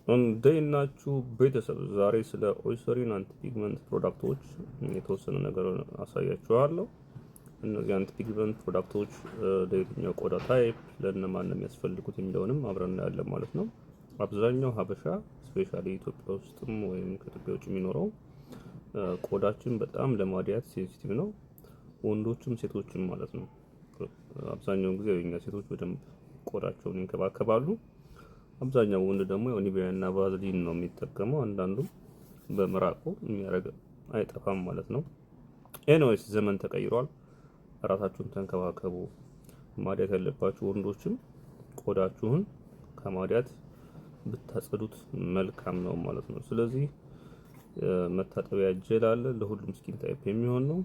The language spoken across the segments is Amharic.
እንደናችሁ ቤተሰብ ዛሬ ስለ ኦይሰሪን አንቲ ፒግመንት ፕሮዳክቶች የተወሰነ ነገር አሳያችኋለሁ። እነዚህ አንቲ ፒግመንት ፕሮዳክቶች ለየትኛው ቆዳ ታይፕ ለእነማን ነው የሚያስፈልጉት የሚለውንም አብረን እናያለን ማለት ነው። አብዛኛው ሀበሻ ስፔሻሊ ኢትዮጵያ ውስጥም ወይም ከኢትዮጵያ ውጭ የሚኖረው ቆዳችን በጣም ለማዲያት ሴንሲቲቭ ነው። ወንዶችም ሴቶችም ማለት ነው። አብዛኛውን ጊዜ የኛ ሴቶች በደንብ ቆዳቸውን ይንከባከባሉ። አብዛኛው ወንድ ደግሞ ኒቪያ እና ቫዝሊን ነው የሚጠቀመው። አንዳንዱ በምራቁ የሚያረግ አይጠፋም ማለት ነው። ኤኒዌይስ ዘመን ተቀይሯል። ራሳችሁን ተንከባከቡ። ማዲያት ያለባችሁ ወንዶችም ቆዳችሁን ከማዲያት ብታጸዱት መልካም ነው ማለት ነው። ስለዚህ መታጠቢያ ጀል አለ ለሁሉም ስኪን ታይፕ የሚሆን ነው።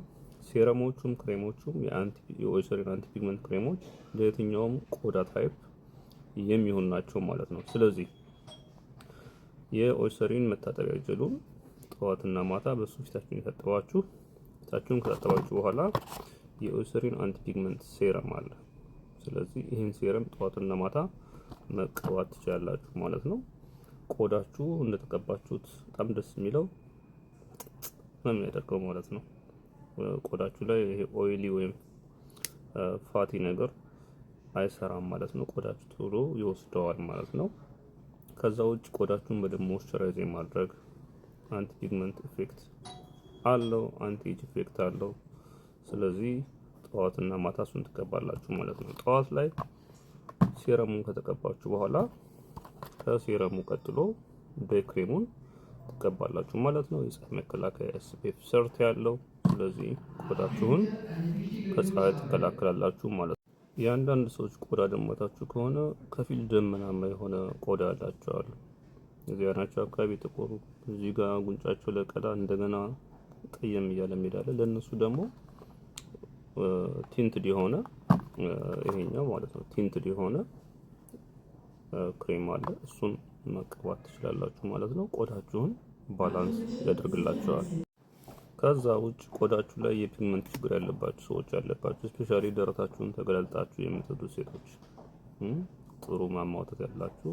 ሴረሞቹም ክሬሞቹም የኦይሰሪን አንቲ ፒግመንት ክሬሞች ለየትኛውም ቆዳ ታይፕ የሚሆን ናቸው ማለት ነው። ስለዚህ የኦይሰሪን መታጠቢያ ጀሉን ጠዋትና ማታ በሱ ፊታችሁን የታጠባችሁ ፊታችሁን ከታጠባችሁ በኋላ የኦይሰሪን አንቲ ፒግመንት ሴረም አለ። ስለዚህ ይህን ሴረም ጠዋትና ማታ መቀባት ትችላላችሁ ማለት ነው። ቆዳችሁ እንደተቀባችሁት በጣም ደስ የሚለው ነው የሚያደርገው ማለት ነው። ቆዳችሁ ላይ ይሄ ኦይሊ ወይም ፋቲ ነገር አይሰራም ማለት ነው። ቆዳችሁ ቶሎ ይወስደዋል ማለት ነው። ከዛ ውጭ ቆዳችሁን በደንብ ሞይስቸራይዝ የማድረግ አንቲ ፒግመንት ኢፌክት አለው፣ አንቲ ኤጅ ኢፌክት አለው። ስለዚህ ጠዋትና ማታ እሱን ትቀባላችሁ ማለት ነው። ጠዋት ላይ ሴረሙን ከተቀባችሁ በኋላ ከሴረሙ ቀጥሎ ዴይ ክሬሙን ትቀባላችሁ ማለት ነው። የፀሐይ መከላከያ SPF ሰርት ያለው። ስለዚህ ቆዳችሁን ከፀሐይ ትከላከላላችሁ ማለት ነው። የአንዳንድ ሰዎች ቆዳ ደማታችሁ ከሆነ ከፊል ደመናማ የሆነ ቆዳ ያላቸው አሉ። እዚህ ያናቸው አካባቢ ጥቁር፣ እዚህ ጋር ጉንጫቸው ለቀላ እንደገና ቀየም እያለ ሄዳለ። ለነሱ ደግሞ ቲንትድ የሆነ ይሄኛው ማለት ነው ቲንትድ የሆነ ክሬም አለ። እሱን መቀባት ትችላላችሁ ማለት ነው። ቆዳችሁን ባላንስ ያደርግላችኋል። ከዛ ውጭ ቆዳችሁ ላይ የፒግመንት ችግር ያለባችሁ ሰዎች ያለባችሁ ስፔሻሊ ደረታችሁን ተገላልጣችሁ የምትወዱ ሴቶች ጥሩ ማማውጣት ያላችሁ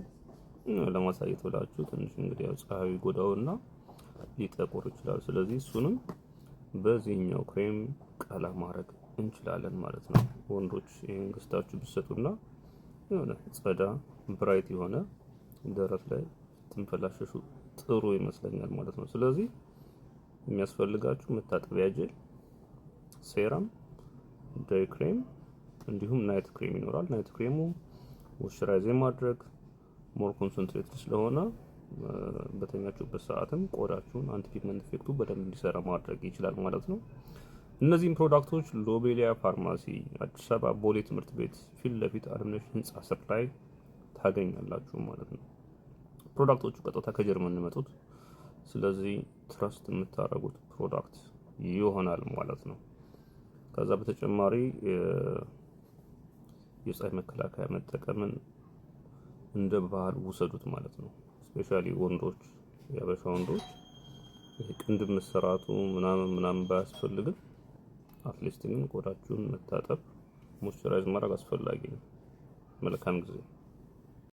ለማሳየት ብላችሁ ትንሽ እንግዲህ ያው ፀሐይ ጎዳውና ሊጠቁር ይችላል። ስለዚህ እሱንም በዚህኛው ክሬም ቀላ ማድረግ እንችላለን ማለት ነው። ወንዶች ይሄን ገዝታችሁ ብትሰጡና የሆነ ጸዳ ብራይት የሆነ ደረት ላይ ትንፈላሸሹ ጥሩ ይመስለኛል ማለት ነው። ስለዚህ የሚያስፈልጋችሁ መታጠቢያ ጀል፣ ሴራም፣ ዴይ ክሬም እንዲሁም ናይት ክሬም ይኖራል። ናይት ክሬሙ ሞይስቸራይዝ ማድረግ ሞር ኮንሰንትሬት ስለሆነ በተኛችሁበት ሰዓትም ቆዳችሁን አንቲ ፒግመንት ኢፌክቱ በደንብ እንዲሰራ ማድረግ ይችላል ማለት ነው። እነዚህም ፕሮዳክቶች ሎቤሊያ ፋርማሲ አዲስ አበባ ቦሌ ትምህርት ቤት ፊት ለፊት አለምነሽ ህንጻ ስር ላይ ታገኛላችሁ ማለት ነው። ፕሮዳክቶቹ ቀጥታ ከጀርመን የሚመጡት ስለዚህ ትረስት የምታደርጉት ፕሮዳክት ይሆናል ማለት ነው። ከዛ በተጨማሪ የፀሐይ መከላከያ መጠቀምን እንደ ባህል ውሰዱት ማለት ነው። ስፔሻሊ ወንዶች የሀበሻ ወንዶች ቅንድብ መሰራቱ ምናምን ባያስፈልግም አትሊስት ግን ቆዳችሁን መታጠብ ሞይስቸራይዝ ማድረግ አስፈላጊ ነው። መልካም ጊዜ